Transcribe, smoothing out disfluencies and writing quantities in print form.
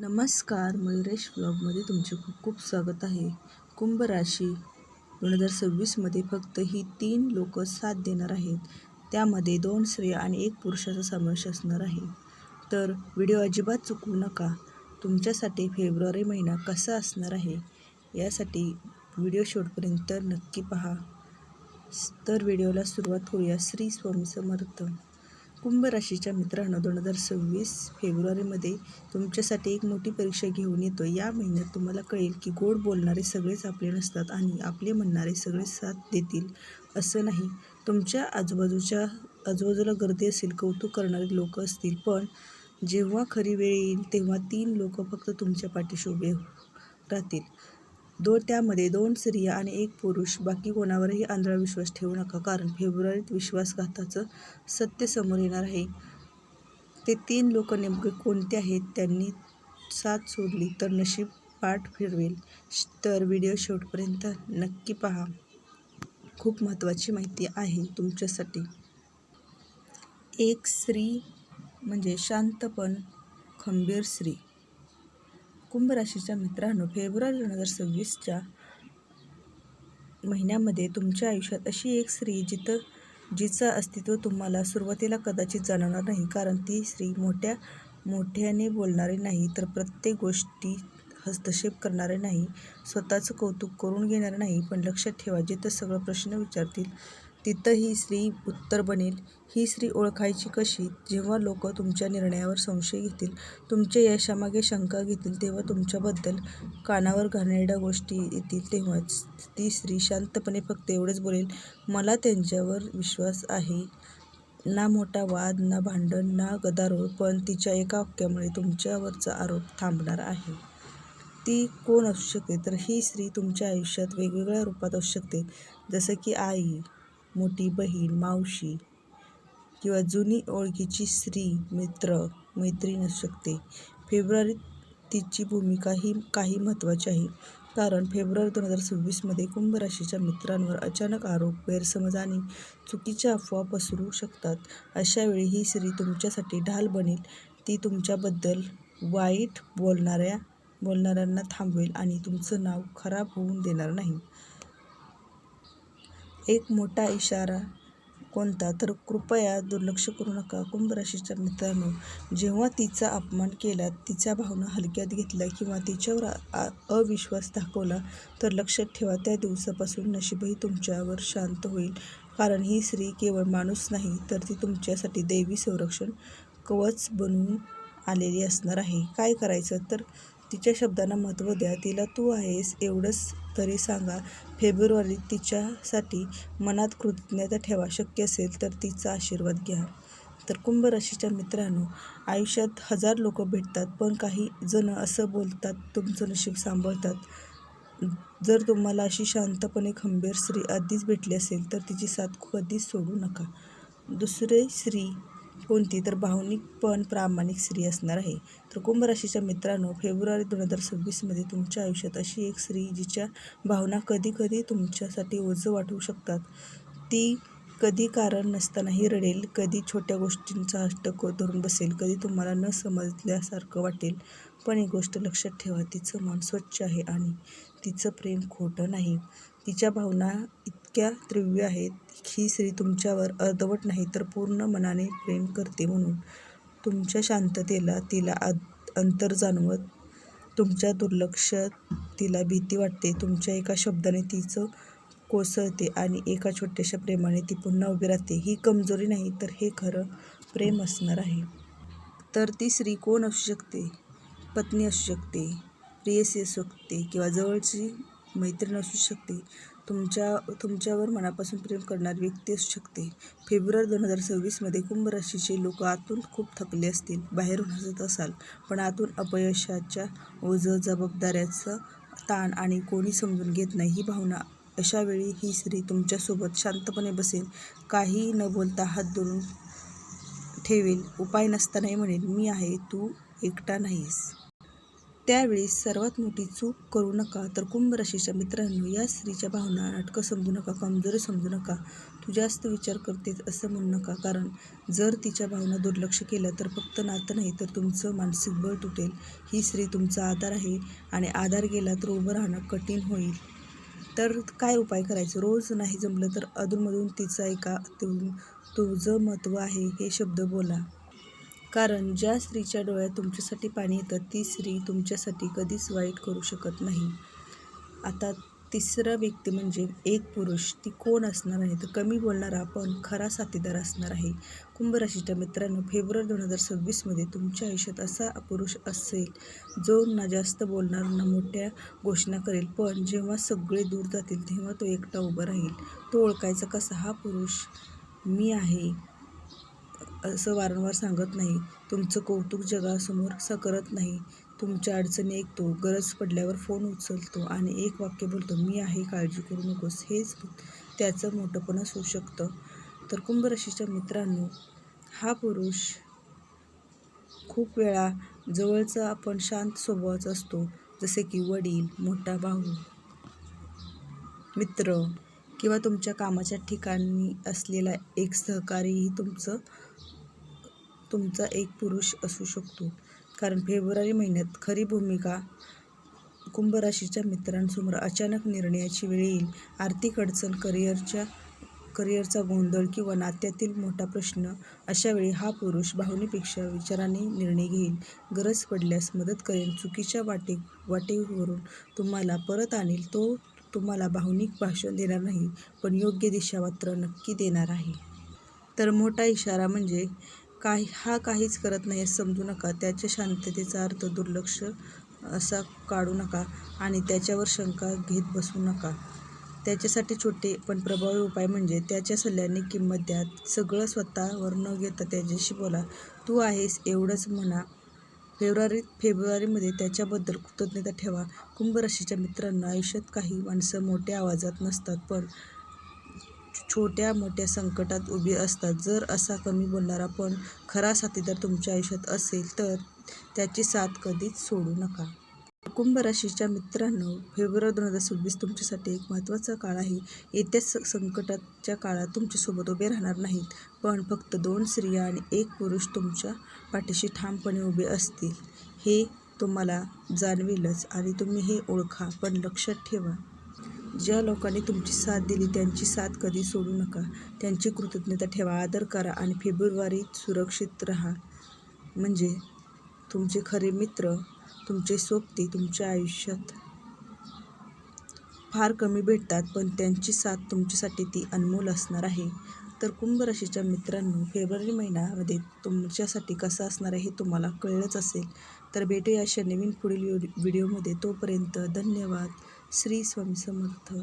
नमस्कार, मयुरेश ब्लॉगमध्ये तुमचे खूप खूप स्वागत आहे. कुंभ राशी 2026मध्ये फक्त ही 3 लोक साथ देणार आहेत. त्यामध्ये 2 स्त्रिया आणि 1 पुरुषाचा समावेश असणार आहे. तर व्हिडिओ अजिबात चुकवू नका. तुमच्यासाठी फेब्रुवारी महिना कसा असणार आहे यासाठी व्हिडिओ शेवटपर्यंत नक्की पहा. तर व्हिडिओला सुरुवात करूया. श्री स्वामी समर्थ. कुंभ राशीच्या मित्रांनो, 2026 फेब्रुवारीमध्ये तुमच्यासाठी एक मोठी परीक्षा घेऊन येतो. या महिन्यात तुम्हाला कळेल की गोड बोलणारे सगळेच आपले नसतात आणि आपले म्हणणारे सगळे साथ देतील असं नाही. तुमच्या आजूबाजूला गर्दी असेल, कौतुक करणारे लोक असतील, पण जेव्हा खरी वेळ येईल तेव्हा 3 लोक फक्त तुमच्या पाठीशी उभे राहतील. त्यामध्ये 2 स्त्रिया आणि 1 पुरुष. बाकी कोणावरही आंधळा विश्वास ठेवू नका, कारण फेब्रुवारीत विश्वासघाताचं सत्य समोर येणार आहे. ते 3 लोक नेमके कोणते आहेत? त्यांनी साथ सोडली तर नशीब पाठ फिरवेल. तर व्हिडिओ शेवटपर्यंत नक्की पहा. खूप महत्त्वाची माहिती आहे तुमच्यासाठी. एक स्त्री म्हणजे शांत पण खंबीर स्त्री. कुंभ राशीच्या मित्रांनो, फेब्रुवारी 2026च्या महिन्यामध्ये तुमच्या आयुष्यात अशी एक स्त्री जिचं अस्तित्व तुम्हाला सुरुवातीला कदाचित जाणवणार नाही, कारण ती स्त्री मोठ्याने बोलणारी नाही, तर प्रत्येक गोष्टीत हस्तक्षेप करणारे नाही, स्वतःचं कौतुक करून घेणार नाही. पण लक्षात ठेवा, जिथं सगळं प्रश्न विचारतील तिथं ही स्त्री उत्तर बनेल. ही स्त्री ओळखायची कशी? जेव्हा लोक तुमच्या निर्णयावर संशय घेतील, तुमच्या यशामागे शंका घेतील, तेव्हा तुमच्याबद्दल कानावर घाणेरड्या गोष्टी येतील, तेव्हाच ती स्त्री शांतपणे फक्त एवढंच बोलेल, मला त्यांच्यावर विश्वास आहे. ना मोठा वाद, ना भांडण, ना गदारोळ, पण तिच्या एका वाक्यामुळे तुमच्यावरचा आरोप थांबणार आहे. ती कोण असू शकते? तर ही स्त्री तुमच्या आयुष्यात वेगवेगळ्या रूपात असू शकते, जसं की आई, मोठी बहीण, मावशी किंवा जुनी ओळखीची स्त्री, मित्र, मैत्रीण असू शकते. फेब्रुवारीत तिची भूमिका ही काही महत्त्वाची आहे, कारण फेब्रुवारी 2026मध्ये कुंभ राशीच्या मित्रांवर अचानक आरोप, गैरसमज आणि चुकीच्या अफवा पसरू शकतात. अशा वेळी ही स्त्री तुमच्यासाठी ढाल बनेल. ती तुमच्याबद्दल वाईट बोलणाऱ्यांना थांबवेल आणि तुमचं नाव खराब होऊन देणार नाही. एक मोठा इशारा कोणता? तर कृपया दुर्लक्ष करू नका. कुंभ राशीच्या मित्रांनो, जेव्हा तिचा अपमान केला, तिच्या भावना हलक्यात घेतल्या किंवा तिच्यावर अविश्वास दाखवला, तर लक्षात ठेवा, त्या दिवसापासून नशीबही तुमच्यावर शांत होईल. कारण ही स्त्री केवळ माणूस नाही, तर ती तुमच्यासाठी दैवी संरक्षण कवच बनून आलेली असणार आहे. काय करायचं? तर तिच्या शब्दांना महत्त्व द्या. तिला तू आहेस एवढंच तरी सांगा. फेब्रुवारीत तिच्यासाठी मनात कृतज्ञता ठेवा. शक्य असेल तर तिचा आशीर्वाद घ्या. तर कुंभ राशीच्या मित्रांनो, आयुष्यात 1000 लोक भेटतात, पण काही जण असं बोलतात तुमचं नशीब सांभाळतात. जर तुम्हाला अशी शांतपणे खंबीर स्त्री आधीच भेटली असेल तर तिची साथ कधीच सोडू नका. दुसरी स्त्री कोणती? तर भावनिक पण प्रामाणिक स्त्री असणार आहे. तर कुंभ राशीच्या मित्रांनो, फेब्रुवारी 2026मध्ये तुमच्या आयुष्यात अशी एक स्त्री जिच्या भावना कधी तुमच्यासाठी ओझं वाटू शकतात. ती कधी कारण नसतानाही रडेल, कधी छोट्या गोष्टींचा हट्ट धरून बसेल, कधी तुम्हाला न समजल्यासारखं वाटेल. पण एक गोष्ट लक्षात ठेवा, तिचं मन स्वच्छ आहे आणि तिचं प्रेम खोटं नाही. तिच्या भावना इतक्या तीव्र आहेत. ही स्त्री तुमच्यावर अर्धवट नाही, तर पूर्ण मनाने प्रेम करते. म्हणून तुमच्या शांततेला तिला अंतर जाणवत, तुमच्या दुर्लक्षात तिला भीती वाटते, तुमच्या एका शब्दाने तिचं कोसळते आणि एका छोट्याशा प्रेमाने ती पुन्हा उभी राहते. ही कमजोरी नाही, तर हे खरं प्रेम असणार आहे. तर ती स्त्री कोण असू शकते? पत्नी असू शकते, प्रेयसी असू शकते किंवा जवळची मैत्रीण असू शकते. तुमच्यावर मनापासून प्रेम करणारी व्यक्ती असू शकते. फेब्रुवारी 2026मध्ये कुंभ राशीचे लोक आतून खूप थकले असतील. बाहेरून हसत असाल, पण आतून अपयशाच्या ओझं, जबाबदाऱ्याचा ताण आणि कोणी समजून घेत नाही ही भावना. अशा वेळी ही स्त्री तुमच्यासोबत शांतपणे बसेल, काही न बोलता हात धरून ठेवेल, उपाय नसतानाही म्हणेल, मी आहे, तू एकटा नाहीस. त्यावेळी सर्वात मोठी चूक करू नका. तर कुंभ राशीच्या मित्रांनो, या स्त्रीच्या भावना नाटकं समजू नका, कमजोरी समजू नका. तू जास्त विचार करतेस असं म्हणू नका, कारण जर तिच्या भावना दुर्लक्ष केलं तर फक्त नातं नाही तर तुमचं मानसिक बळ तुटेल. ही स्त्री तुमचा आधार आहे आणि आधार गेला तर उभं राहणं कठीण होईल. तर काय उपाय करायचं? रोज नाही जमलं तर अधूनमधून तिचा ऐका. तुझं महत्त्व आहे हे शब्द बोला. कारण ज्या स्त्रीच्या डोळ्यात तुमच्यासाठी पाणी येतं ती स्त्री तुमच्यासाठी कधीच वाईट करू शकत नाही. आता तिसरा व्यक्ती म्हणजे एक पुरुष. ती कोण असणार आहे? तर कमी बोलणारा पण खरा साथीदार असणार आहे. कुंभ राशीच्या मित्रांनो, फेब्रुवारी 2026 मध्ये तुमच्या आयुष्यात असा पुरुष असेल जो ना जास्त बोलणार ना मोठ्या घोषणा करेल, पण जेव्हा सगळे दूर जातील तेव्हा तो एकटा उभा राहील. तो ओळखायचा कसा? हा पुरुष मी आहे असं वारंवार सांगत नाही, तुमचं कौतुक जगासमोर करत नाही, तुमच्या अडचणी ऐकतो, गरज पडल्यावर फोन उचलतो आणि एक वाक्य बोलतो, मी आहे, काळजी करू नकोस. हेच त्याचं मोठेपण असू शकतं. तर कुंभ राशीच्या मित्रांनो, हा पुरुष खूप वेळा जवळचा पण शांत स्वभावाचा असतो, जसे की वडील, मोठा भाऊ, मित्र किंवा तुमच्या कामाच्या ठिकाणी असलेला एक सहकारीही तुमचा एक पुरुष असू शकतो. कारण फेब्रुवारी महिन्यात खरी भूमिका कुंभ राशीच्या मित्रांसमोर अचानक निर्णयाची वेळ येईल. आर्थिक अडचण, करिअरचा गोंधळ किंवा नात्यातील मोठा प्रश्न. अशावेळी हा पुरुष भावनेपेक्षा विचाराने निर्णय घेईल. गरज पडल्यास मदत करेल, चुकीच्या वाटेवरून तुम्हाला परत आणेल. तो तुम्हाला भावनिक भाषण देणार नाही, पण योग्य दिशा मात्र नक्की देणार आहे. तर मोठा इशारा म्हणजे हा काहीच करत नाही असं समजू नका. त्याच्या शांततेचा अर्थ दुर्लक्ष असा काढू नका आणि त्याच्यावर शंका घेत बसू नका. त्याच्यासाठी छोटे पण प्रभावी उपाय म्हणजे त्याच्या सल्ल्याने किंमत द्या. सगळं स्वतःवर न घेता त्याच्याशी बोला. तू आहेस एवढंच म्हणा. फेब्रुवारीमध्ये त्याच्याबद्दल कृतज्ञता ठेवा. कुंभ राशीच्या मित्रांनो, आयुष्यात काही माणसं मोठ्या आवाजात नसतात, पण छोट्या मोठ्या संकटात उभी असतात. जर असा कमी बोलणारा पण खरा साथीदार तुमच्या आयुष्यात असेल तर त्याची साथ कधीच सोडू नका. कुंभ राशीच्या मित्रांनो, फेब्रुवारी 2026 तुमच्यासाठी एक महत्त्वाचा काळ आहे. येत्या संकटाच्या काळात तुमच्यासोबत उभे राहणार नाहीत, पण फक्त 2 स्त्रिया आणि 1 पुरुष तुमच्या पाठीशी ठामपणे उभे असतील. हे तुम्हाला जाणवेलच आणि तुम्ही हे ओळखा. पण लक्षात ठेवा, ज्या लोकांनी तुमची साथ दिली त्यांची साथ कधी सोडू नका. त्यांची कृतज्ञता ठेवा, आदर करा आणि फेब्रुवारीत सुरक्षित राहा. म्हणजे तुमचे खरे मित्र, तुमचे सोबती तुमच्या आयुष्यात फार कमी भेटतात, पण त्यांची साथ तुमच्यासाठी ती अनमोल असणार आहे. तर कुंभ राशीच्या मित्रांनो, फेब्रुवारी महिन्यामध्ये तुमच्यासाठी कसा असणार आहे हे तुम्हाला कळलंच असेल. तर भेटूया अशा नवीन पुढील व्हिडिओमध्ये. तोपर्यंत धन्यवाद. श्री स्वामी समर्थ.